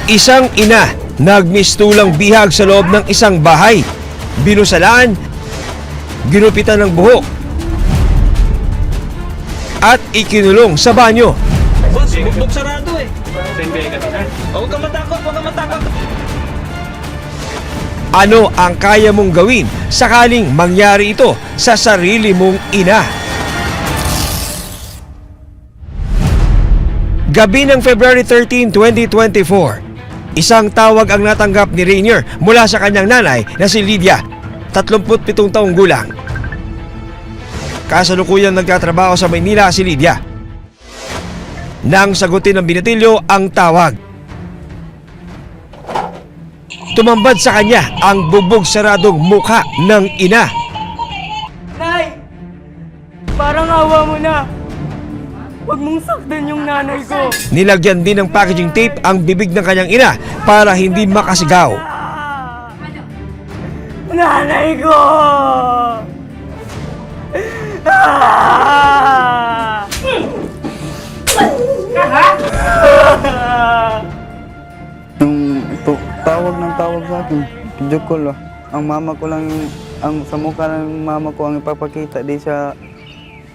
Isang ina nagmistulang bihag sa loob ng isang bahay. Binusalaan, ginupitan ng buhok, at ikinulong sa banyo. Boss, bugbog sarado eh. Huwag kang matakot, huwag kang matakot. Ano ang kaya mong gawin sakaling mangyari ito sa sarili mong ina? Gabi ng February 13, 2024, isang tawag ang natanggap ni Rainier mula sa kanyang nanay na si Lydia, 37 taong gulang. Kasalukuyang nagtatrabaho sa Maynila si Lydia. Nang sagutin ng binatilyo ang tawag, tumambad sa kanya ang bubog saradong mukha ng ina. Nay! Parang awa mo na. Huwag mong saktan yung nanay ko. Nilagyan din ng packaging tape ang bibig ng kanyang ina para hindi makasigaw. Nanay ko! Ah! Tawag ng tawag sa akin, video call ah. Ang mama ko lang, ang sa mukha ng mama ko ang ipapakita, di siya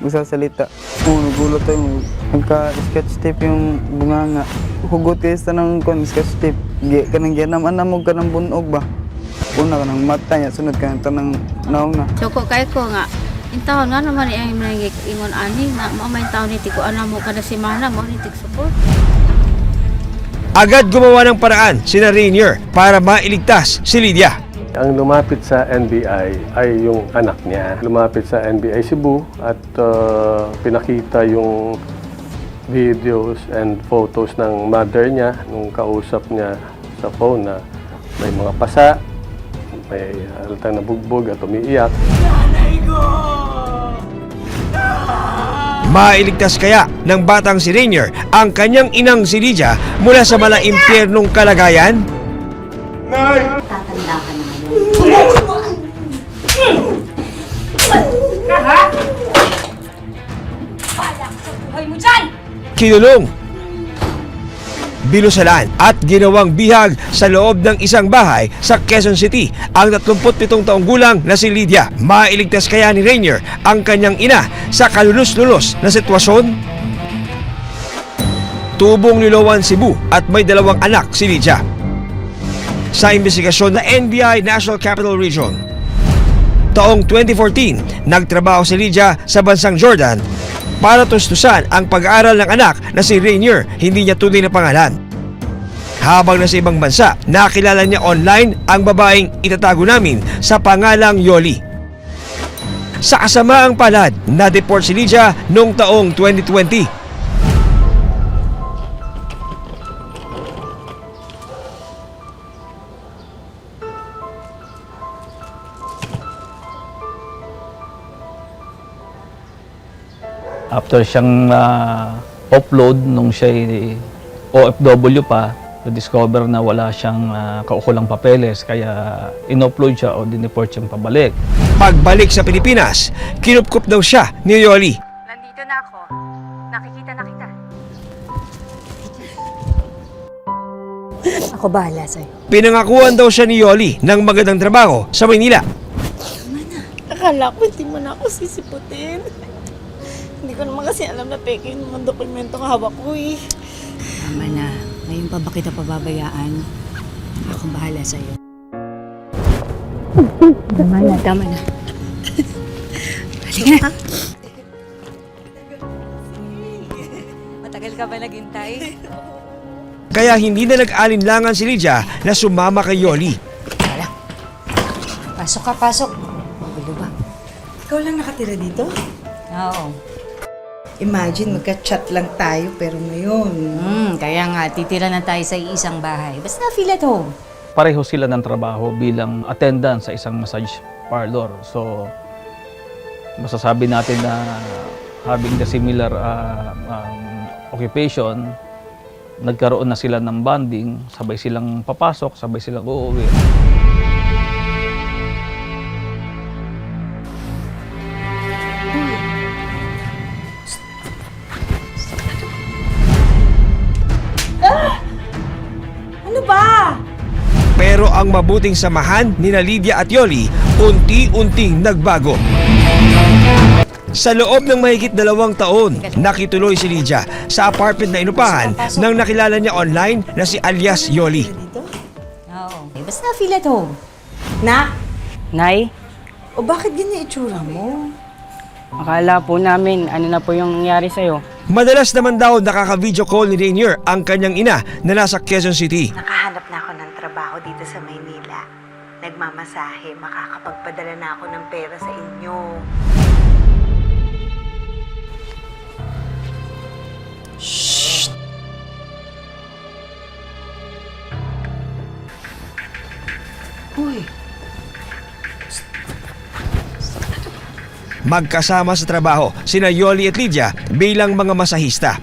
magsasalita. Nagulat tayo, nagka-sketch tape yung bunganga. Hugot kayo sa ng sketch tape. Kanang gyanam, mo ka ng bunog ba? Una ka ng mata niya, sunod ka ng naong na. Soko kay ko nga. Yung taon nga naman yung nangigik ingon ani na mamay taon ni tiko ana mo kada semana mo ni tik support. Agad gumawa ng paraan sina Rainier para mailigtas si Lydia. Ang lumapit sa NBI ay yung anak niya. Lumapit sa NBI Cebu at pinakita yung videos and photos ng mother niya nung kausap niya sa phone na may mga pasa, may halatang nabugbog at umiiyak. Mailigtas kaya ng batang si Rainier ang kanyang inang si Lydia mula sa malaimpyernong kalagayan? Tatanda ka na ngayon. Kinulong, binusalan at ginawang bihag sa loob ng isang bahay sa Quezon City ang 37 taong gulang na si Lydia. Mailigtas kaya ni Rainier ang kanyang ina sa kalulus-lulos na sitwasyon? Tubong Liloan, Cebu at may 2 anak si Lydia. Sa investigasyon na NBI National Capital Region, taong 2014, nagtrabaho si Lydia sa bansang Jordan para tustusan ang pag-aaral ng anak na si Rainier, hindi niya tunay na pangalan. Habang nasa ibang bansa, nakilala niya online ang babaeng itatago namin sa pangalang Yoli. Sa kasamaang palad, na-deport si Lydia noong taong 2020. After siyang upload nung siya OFW pa, na-discover na wala siyang kaukulang papeles, kaya in-upload siya o dineport siyang pabalik. Pagbalik sa Pilipinas, kinupkup daw siya ni Yoli. Nandito na ako. Nakikita na kita. Ako bahala sa'yo. Pinangakuan daw siya ni Yoli ng magandang trabaho sa Maynila. Akala ko hindi mo na ako sisiputin. Hindi ko naman kasi alam na peke yung mga dokumentong hawak ko eh. Tama na. Ngayon pa ba kita pababayaan? Ako bahala sa'yo. Tama na, tama na. Halika na. Matagal ka ba naghintay? Kaya hindi na nag-alinlangan si Lydia na sumama kay Yoli. Tara. Pasok ka, pasok. Magulo ba? Ikaw lang nakatira dito? Oo. Imagine, magka-chat lang tayo, pero ngayon... Kaya nga, titira na tayo sa isang bahay. Basta feel at home. Pareho sila ng trabaho bilang attendant sa isang massage parlor. So, masasabi natin na having the similar occupation, nagkaroon na sila ng bonding, sabay silang papasok, sabay silang uuwi. mabuting samahan ni Lydia at Yoli unti-unting nagbago. Sa loob ng mahigit 2 taon, nakituloy si Lydia sa apartment na inupahan nang nakilala niya online na si alias Yoli. Oo. Basta feel at home. Na? Nay, O bakit ganyan itsura mo? akala po namin ano na po yung nangyari sa'yo. Madalas naman daw nakaka-video call ni Rainier ang kanyang ina na nasa Quezon City. Nakahanap na ako ng trabaho dito sa Maynila. Nagmamasahe, makakapagpadala na ako ng pera sa inyo. Magkasama sa trabaho sina Yoli at Lydia bilang mga masahista.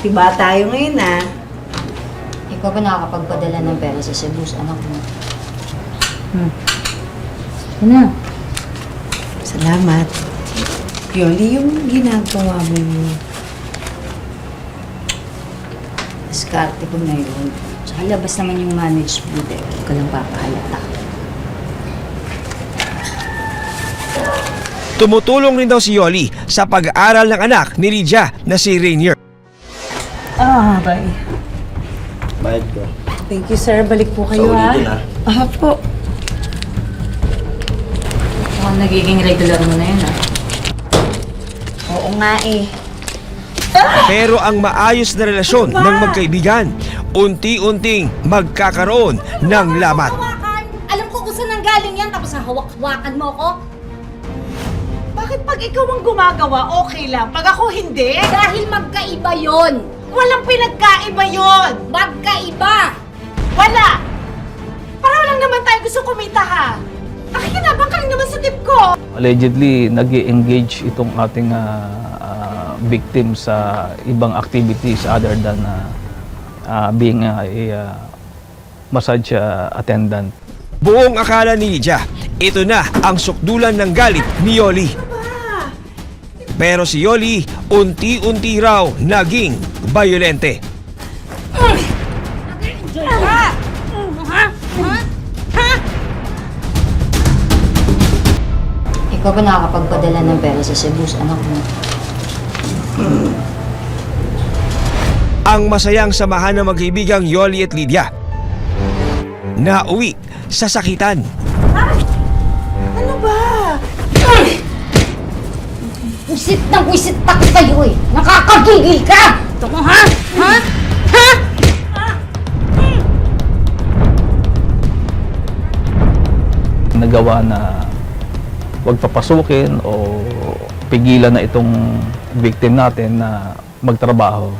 Tiba tayo ngayon ah. Ikaw ba nakakapagpadala ng pera sa Cebu sa anak mo? Ano? Salamat. Yoli, yung ginagawa mo Diskarte ko na yun. Tsaka labas naman yung managed bude. Huwag ka lang papahalata. Tumutulong rin daw si Yoli sa pag-aaral ng anak ni Lydia na si Rainier. bye. Bayad ko. Thank you, sir. Balik po kayo, ha? Po. Mukhang nagiging regular mo na yun, ha? Oo nga eh. Pero ang maayos na relasyon ng magkaibigan, unti-unting magkakaroon ng lamat. Alam ko kung saan nanggaling yan, tapos hawak-hawakan mo ko. Bakit pag ikaw ang gumagawa, okay lang? Pag ako hindi? Dahil magkaiba yon. Walang pinagkaiba yon. Magkaiba! Wala! Para lang naman tayo gusto kumita ha. Nakikinabang ka lang naman sa tip ko. Allegedly, nag-engage itong ating victim sa ibang activities other than being a massage attendant. Buong akala ni Lydia, ito na ang sukdulan ng galit ni Yoli. Pero si Yoli, unti-unti raw naging bayolente. Ikaw ba nakakapagpadala ng pera sa Cebu sa anak mo? Ang masayang samahan ng magkaibigang Yoli at Lydia nauwi sa sakitan. Ano ba? Wisit na wisit pa ko sa'yo eh. Nakakagigil ka! Ito mo, ha? Ha? Ha? Nagawa na huwag papasukin o pigilan na itong victim natin na magtrabaho.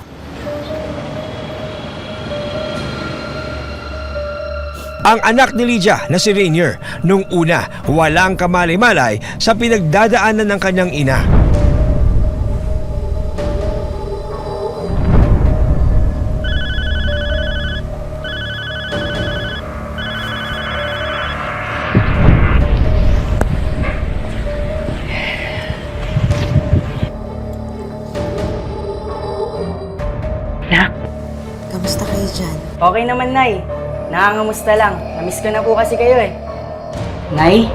Ang anak ni Lydia na si Rainier, nung una walang kamalay-malay sa pinagdadaanan ng kanyang ina. Kamusta kayo dyan? Okay naman, Nay. Nakangamusta lang. Namiss ko na po kasi kayo eh. Nay,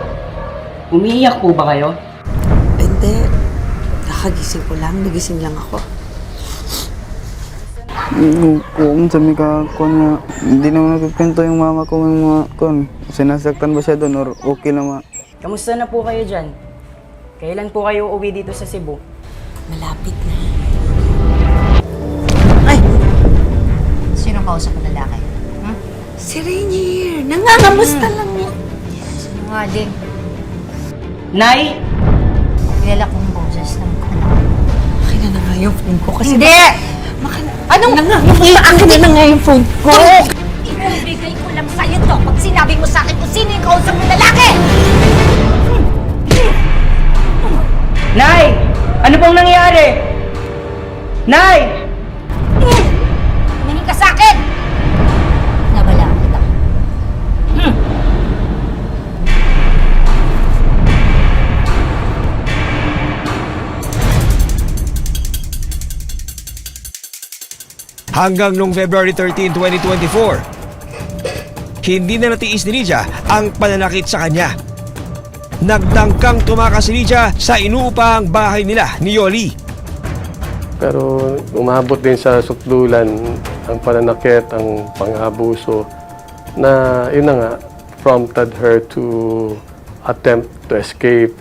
umiiyak po ba kayo? Hindi. Kakagising ko lang. Nagising lang ako. Kung sabi ka, kung hindi naman nagpipinto yung mama ko yung mga sinasaktan ba siya doon or okay naman. Kamusta na po kayo dyan? Kailan po kayo uwi dito sa Cebu? Malapit na. Sino kausap ng lalaki? Si Rainier. Nangangamusta lang niya. Sinungaling. Nay! Kilala kong boses ng anak. Akin na nga yung phone ko kasi... Hindi! Anong? Akin na nga yung phone ko! Ibibigay ko lang sa'yo to pag sinabi mo sa akin kung sino yung kausap ng lalaki! Nay! Ano pong nangyari? Nay! Tumingin ka sa akin! Nabalaan kita. Hanggang noong February 13, 2024, hindi na natiis ni Lydia ang pananakit sa kanya. Nagtangkang tumakas si Lydia sa inuupahang bahay nila ni Yoli. Pero umabot din sa sukdulan ang pananakit, ang pang-abuso na yun na nga, prompted her to attempt to escape.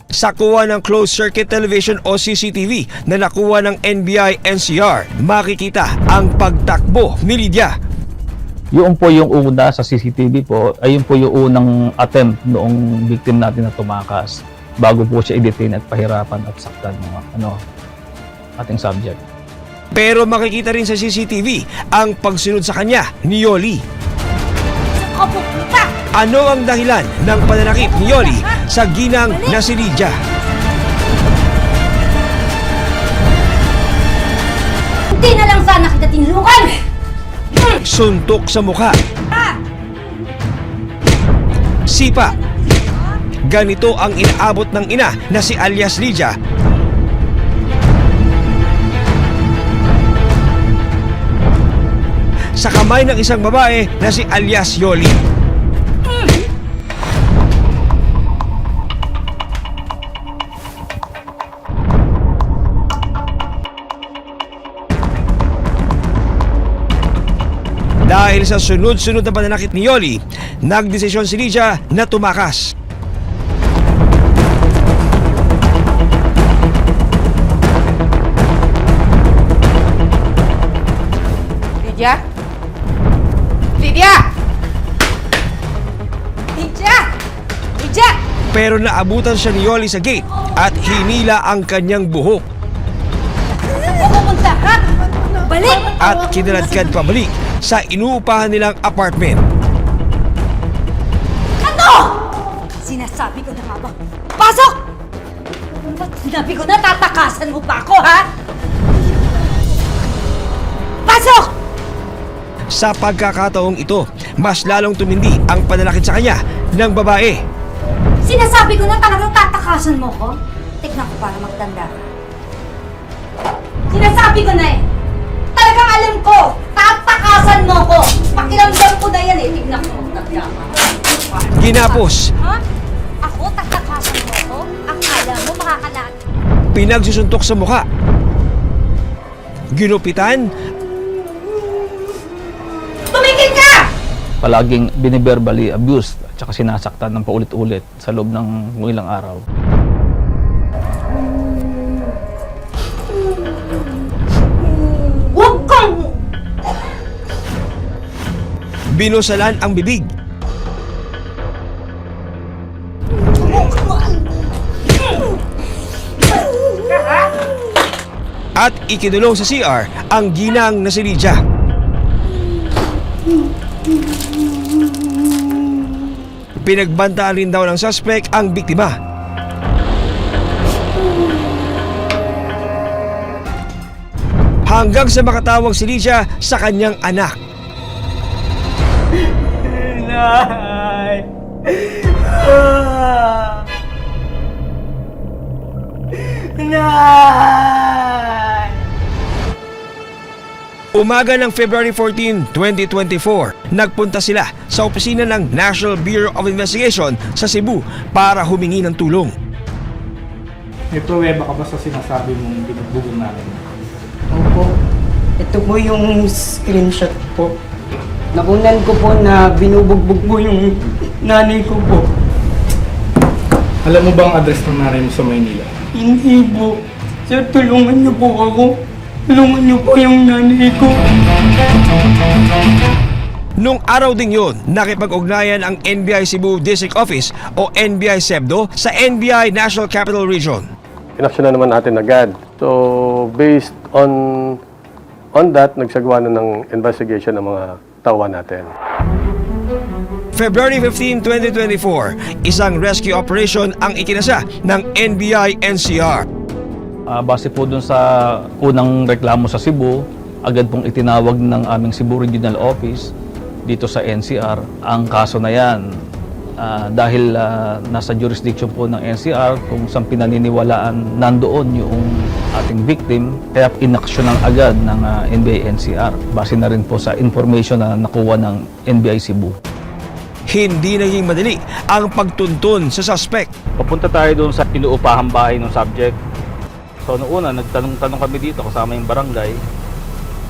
Sa kuha ng closed-circuit television o CCTV na nakuha ng NBI-NCR, makikita ang pagtakbo ni Lydia. Yun po yung una sa CCTV po, ayun po yung unang attempt noong victim natin na tumakas bago po siya i-detain at pahirapan at saktan ng ating subject. Pero makikita rin sa CCTV ang pagsunod sa kanya ni Yoli. Ano ang dahilan ng pananakit ni Yoli sa ginang na si Lydia? Hindi na lang sana kita tinulungan! Suntok sa mukha. Sipa. Ganito ang inaabot ng ina na si alias Lydia sa kamay ng isang babae na si alias Yoli. Dahil sa sunod-sunod na pananakit ni Yoli, nagdesisyon si Lydia na tumakas. Lydia? Lydia! Lydia! Lydia! Pero naabutan siya ni Yoli sa gate at hinila ang kanyang buhok Pupunta ka! Balik! at kinaladkad pabalik sa inuupahan nilang apartment. Ano? Sinasabi ko na nga ba? Pasok! Ba't sinabi ko na tatakasan mo pa ako, ha? Pasok! Sa pagkakataong ito, mas lalong tumindi ang pananakit sa kanya ng babae. Sinasabi ko na talagang tatakasan mo ko? Tignan ko para magtanda ka. Sinasabi ko na eh! Talagang alam ko! Tatakasan mo ko! Pakiramdam ko na yan eh! Tignan ko magtanda ka. Ginapos, Ha? Ako? Tatakasan mo ko? Akala mo makakalaan? pinagsusuntok sa mukha, ginupitan, Tumigil ka! Palaging biniverbally abused at saka sinasaktan ng paulit-ulit sa loob ng ilang araw. Huwag kang... binusalan ang bibig, at ikinulong sa CR ang ginang na si Lydia. Pinagbantaan rin daw ng suspect ang biktima. Hanggang sa makatawag si Lydia sa kanyang anak. Nay! Nay! Umaga ng February 14, 2024, nagpunta sila sa opisina ng National Bureau of Investigation sa Cebu para humingi ng tulong. May pruweba ka ba sa sinasabi mong binugbugong namin? Opo. Ito po yung screenshot po. Nakunan ko po na binubugbog po yung nanay ko po. Alam mo ba ang address ng nanay mo sa Maynila? Hindi po. Sir, tulungan niyo po ako. Tulungan niyo po yung nanay ko. Nung araw ding yun, nakipag-ugnayan ang NBI Cebu District Office o NBI CEBDO sa NBI National Capital Region. Inaksyon na naman natin agad. So, based on that, nagsagawa na ng investigation ng mga tauhan natin. February 15, 2024, isang rescue operation ang ikinasa ng NBI-NCR. Base po dun sa unang reklamo sa Cebu, agad pong itinawag ng aming Cebu Regional Office dito sa NCR ang kaso na yan. Dahil nasa jurisdiction po ng NCR kung saan pinaniniwalaan nandoon yung ating victim, kaya inaksyonan agad ng NBI NCR base na rin po sa information na nakuha ng NBI Cebu. Hindi naging madali ang pagtuntun sa suspect. Papunta tayo doon sa inuupahang bahay ng subject. So noong una, nagtanong-tanong kami dito kasama yung barangay.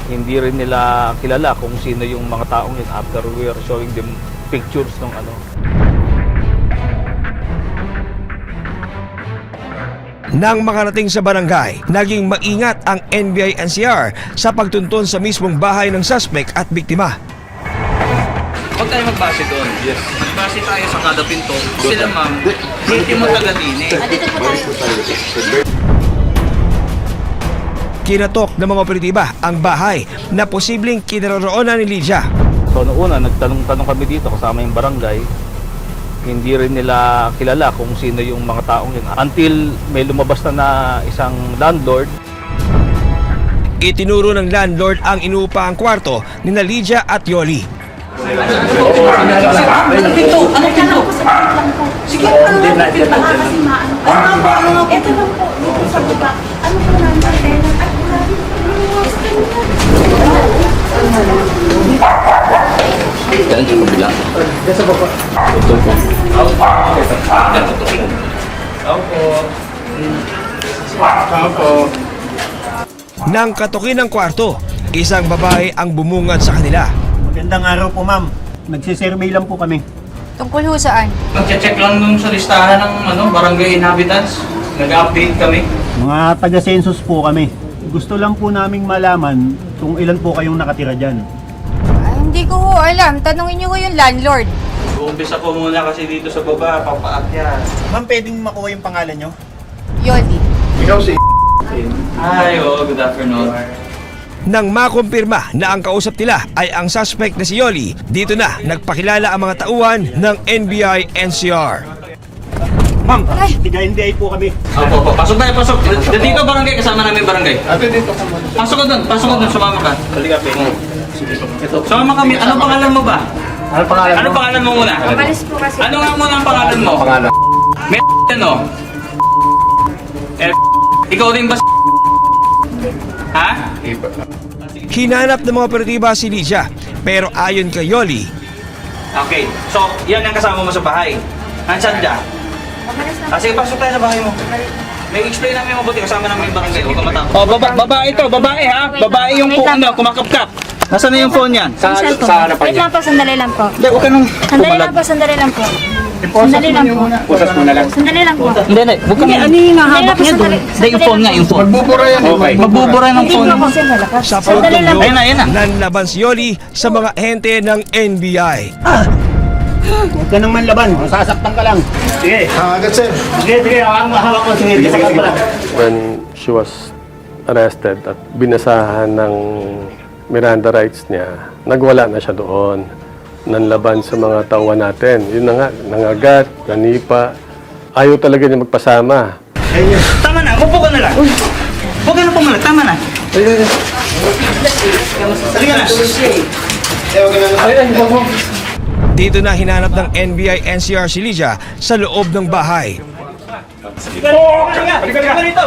Hindi rin nila kilala kung sino yung mga taong yun after we are showing them pictures ng ano. Nang makarating sa barangay, naging maingat ang NBI NCR sa pagtuntun sa mismong bahay ng suspect at biktima. Huwag tayo magbase doon. Yes. Magbase tayo sa kada pinto. Sila ma'am, hindi mo taga-dini. Dito po tayo. Kinatok ng mga operatiba ang bahay na posibleng kinaroroonan ni Lydia. So noong una, nagtanong-tanong kami dito kasama yung barangay. Hindi rin nila kilala kung sino yung mga taong yun. Until may lumabas na isang landlord. Itinuro ng landlord ang inuupahang kwarto ni Lydia at Yoli. Anong pinto? Sige, ano lang pinto? Baka kasi maano. Ito lang po, dito sa baba. Ano po namin tenant? Ay, grabe. Nang katukin ng kwarto, isang babae ang bumungad sa kanila. Magandang araw po, ma'am. Nagsisurvey lang po kami. Tungkol ho saan? Nag-check lang dun sa listahan ng barangay inhabitants. Nag-update kami. Mga taga-census po kami. Gusto lang po naming malaman kung ilan po kayong nakatira dyan. Ay, hindi ko ho alam. Tanungin niyo ko yung landlord. Uumpisa ko muna kasi dito sa baba, papaakyat. Ma'am, pwedeng makuha yung pangalan nyo? Yoli. Hi, good afternoon. Nang makumpirma na ang kausap nila ay ang suspect na si Yoli, dito na nagpakilala ang mga tauhan ng NBI NCR. Ma'am, tiga NBI po kami. Opo. Pasok tayo, pasok. Dito barangay, kasama namin yung barangay. Pasok ko doon, sumama ka. Sumama kami, ano pangalan mo ba? Ano pangalan mo muna? Malis po kasi. Ano nga muna ang pangalan mo? May ano? Ikaw din ba Ha? Hinanap ng mga operatiba si Lydia, pero ayon kay Yoli, Okay, so yan ang kasama mo sa bahay. Nandiyan dyan? Sige, pasok tayo sa bahay mo. May explain namin mabuti, kasama namin yung barangay. Huwag ka matakot. Oh, babae to, babae ha? Babae yung kumakapkap. Nasaan na yung phone yan? Sa harapan Wait lang po, sandali lang po. Hindi, huwag ka nung Sandali lang po. Sandali lang po. Pusas mo na lang. Sandali lang po. Hindi, huwag ka nung... Ano yung hahawak niya doon? Hindi, yung phone nga, yung phone. Magbubura yan. Okay. Magbubura ng phone. sa Sandali lang. pagtulong, Ayun na. nanlaban si Yoli sa mga ahente ng NBI. Huwag ka nang manlaban. Sasaktan ka lang. Sige. Agad, sir. Sige. Ang mahawak ko. Sige. When she was arrested at binasahan ng Miranda rights niya, nagwala na siya doon. Nanlaban sa mga tauhan natin. Yun na nga, nangagat, nanipa. Ayaw talaga niya magpasama. Tama na, upo ka na lang. Huwag ka na pumalag, tama na. Halika na. Dito na hinanap ng NBI NCR si Lydia sa loob ng bahay. Halika rito.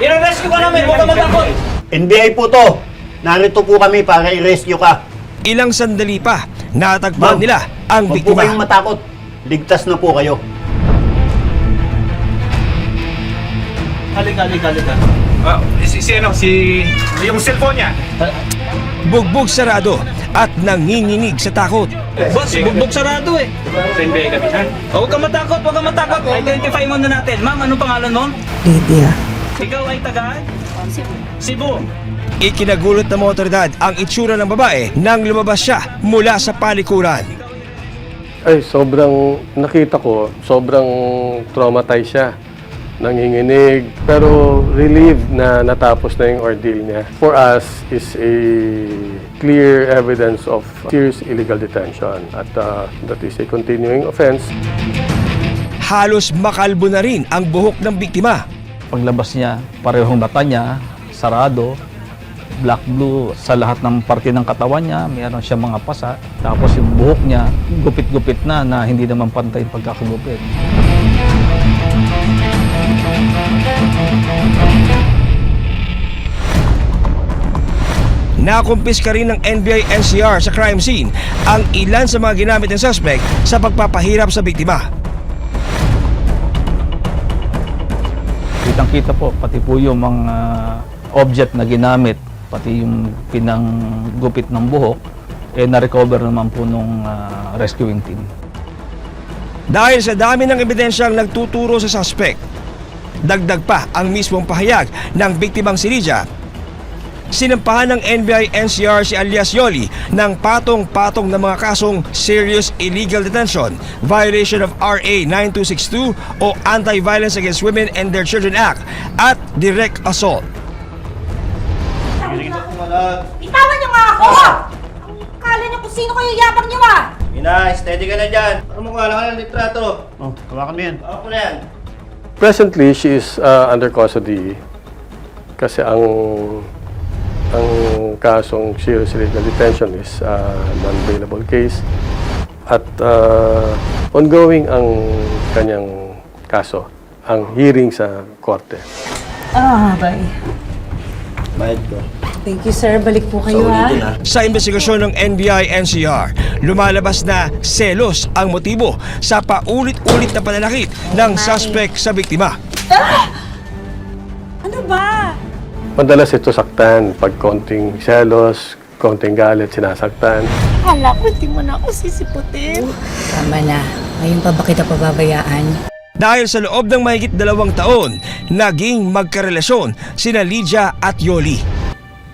I-rescue ka namin, huwag ka matakot. NBI po to. Narito po kami para i-rescue ka. Ilang sandali pa, natagpuan nila ang Huwag po kayong biktima. matakot. Ligtas na po kayo. Halika. Yung cellphone niya. Bugbog sarado at nanginginig sa takot. Boss, bugbog sarado eh. Sa NBI kami, ha? Huwag ka matakot. Identify mo na natin. Ma'am, anong pangalan mo? Lydia. Ikaw ay taga? Cebu. Ikinagulat ng mga otoridad ang itsura ng babae nang lumabas siya mula sa palikuran. Ay, nakita ko, sobrang traumatized siya. Nanginginig, pero relieved na natapos na yung ordeal niya. For us, is a clear evidence of serious illegal detention at that is a continuing offense. Halos makalbo na rin ang buhok ng biktima. Paglabas niya, parehong mata niya, sarado, black blue sa lahat ng parte ng katawan niya, mayroon siya mga pasa. Tapos yung buhok niya, gupit-gupit na hindi naman pantay yung pagkakagupit. Nakumpiska rin ng NBI-NCR sa crime scene ang ilan sa mga ginamit ng suspect sa pagpapahirap sa biktima. Kitang-kita po, pati po yung mga object na ginamit, pati yung pinanggupit ng buhok, na-recover naman po nung rescuing team. Dahil sa dami ng ebidensyang nagtuturo sa suspect, dagdag pa ang mismong pahayag ng biktimang si Lydia. Sinampahan ng NBI-NCR si alias Yoli ng patong-patong na mga kasong serious illegal detention, violation of RA 9262 o Anti-Violence Against Women and Their Children Act at direct assault. Itawan niyo nga ako! Kala niyo kung sino kayo yabang niyo ah! Ina, steady ka na dyan. Ano mo kala ka ng litrato? Oh, hawakan mo yan. Ako na yan. Presently, she is under custody kasi ang kasong serious illegal detention is non-bailable case at ongoing ang kanyang kaso, ang hearing sa korte. Bye. Bayad ko. Thank you, sir. Balik po kayo ha. Sa investigasyon ng NBI-NCR, lumalabas na selos ang motibo sa paulit-ulit na pananakit ng suspect sa biktima. Ano ba? Madalas ito saktan pag konting selos, konting galit, sinasaktan. Akala ko hindi mo na ako sisiputin. Tama na. Ngayon pa ba kita pababayaan? Dahil sa loob ng mahigit 2 taon, naging magkarelasyon sina Lydia at Yoli.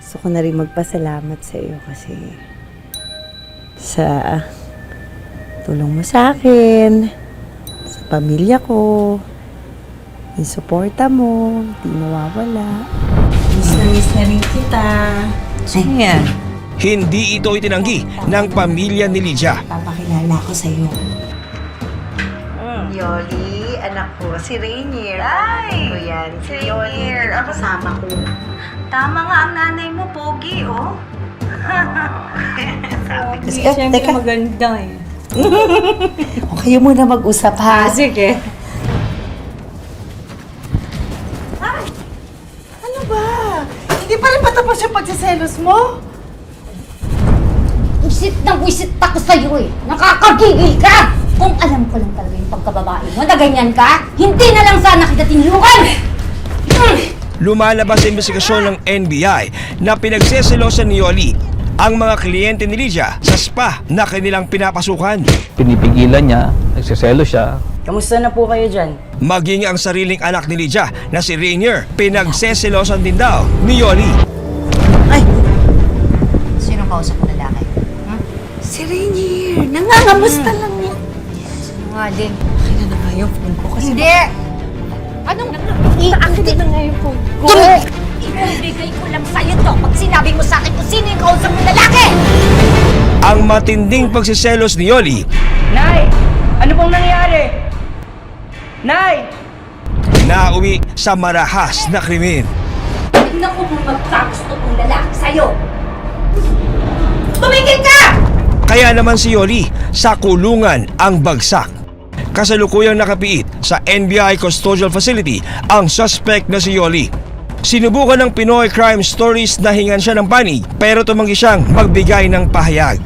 Gusto ko na rin magpasalamat sa iyo kasi sa tulong mo sa akin, sa pamilya ko, yung suporta mo, di mawawala. Miss na rin kita. Ayan. Hindi ito itinanggi ng pamilya ni Lydia. Papakilala ko sa iyo. Yoli, anak ko, si Rainier. Ay! Ko yan. Si Yoli, kasama ko. Tama nga ang nanay mo, Pogi, oh. Teka. Maganda eh. O kayo muna mag-usap ha. Sige. Ano ba? Hindi pa rin patapos yung pagsiselos mo? Wisit na wisit ako sa'yo eh. Nakakagigil ka! Kung alam ko lang talaga yung pagkababae mo na ganyan ka, hindi na lang sana kita tinulungan! Lumalabas sa investigasyon ng NBI na pinagseselosan ni Yoli ang mga kliyente ni Lydia sa spa na kanilang pinapasukan. Pinipigilan niya, nagsiselo siya. Kamusta na po kayo dyan? Maging ang sariling anak ni Lydia na si Rainier, pinagseselosan din daw ni Yoli. Sino kausap mo lalaki? Si Rainier, nangangamusta lang niya. Sinungaling. Kaya na nga yung phone ko kasi... Hindi! Anong Akin na nga yung phone ko. ibibigay ko lang sa'yo to pag sinabi mo sa akin kung sino yung kausap mo lalaki! Ang matinding pagsiselos ni Yoli, Nay! Ano pong nangyari? Nay! nauwi sa marahas na krimen. Tignan ko kung magkagusto kong lalaki sa'yo! Tumigil ka! Kaya naman si Yoli sa kulungan ang bagsak. Kasalukuyang nakapiit sa NBI Custodial Facility ang suspect na si Yoli. Sinubukan ng Pinoy Crime Stories na hingan siya ng panig pero tumanggi siyang magbigay ng pahayag.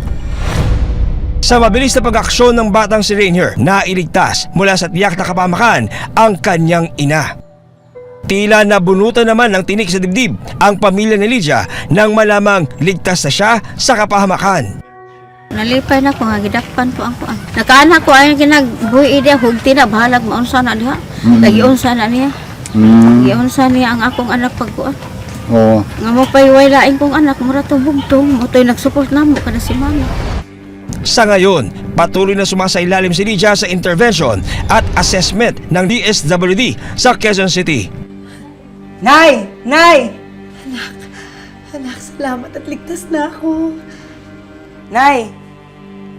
Sa mabilis na pag-aksyon ng batang si Rainier, nailigtas mula sa tiyak na kapamakan ang kanyang ina. Tila nabunutan naman ng tinik sa dibdib ang pamilya ni Lydia nang malamang ligtas na siya sa kapahamakan. Nalipay na ko nga, gidakpan po ang kuan. Nakaanak ko ay ginagbuhi dia, hugti na, bahalag maunsa na diha. Lagiunsa na niya. Lagiunsa niya ang akong anak pagkuan. Oo. Nga mo paywaylain kong anak, mura to bugtong, mo to'y nagsupport na mo kada si mama. Sa ngayon, patuloy na sumasailalim si Lydia sa intervention at assessment ng DSWD sa Quezon City. Nay! Nay! Anak, salamat at ligtas na ako. Nay!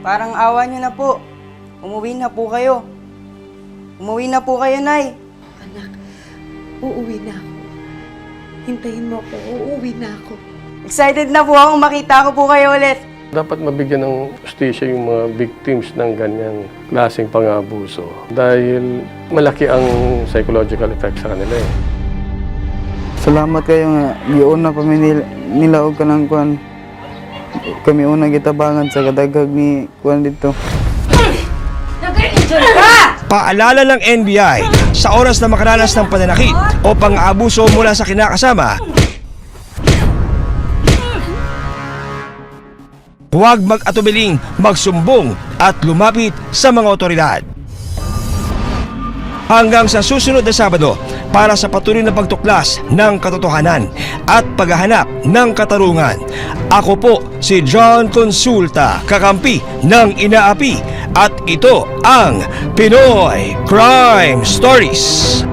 Parang awa niyo na po. Umuwi na po kayo. Umuwi na po kayo, Nay. Anak, uuwi na ako. Hintayin mo ako, uuwi na ako. Excited na po akong makita ko po kayo ulit. Dapat mabigyan ng justisya yung mga victims ng ganyang klaseng pang-abuso dahil malaki ang psychological effect sa kanila eh. Salamat kayo nga. Giyon na pa nilaog ka ng kuan. kami unang gitabangan sa kadagag ni kuan dito. Paalala ng NBI, sa oras na makaranas ng pananakit o pang-aabuso mula sa kinakasama, huwag mag-atubiling magsumbong at lumapit sa mga otoridad. Hanggang sa susunod na Sabado para sa patuloy na pagtuklas ng katotohanan at paghahanap ng katarungan. Ako po si John Consulta, kakampi ng inaapi, at ito ang Pinoy Crime Stories.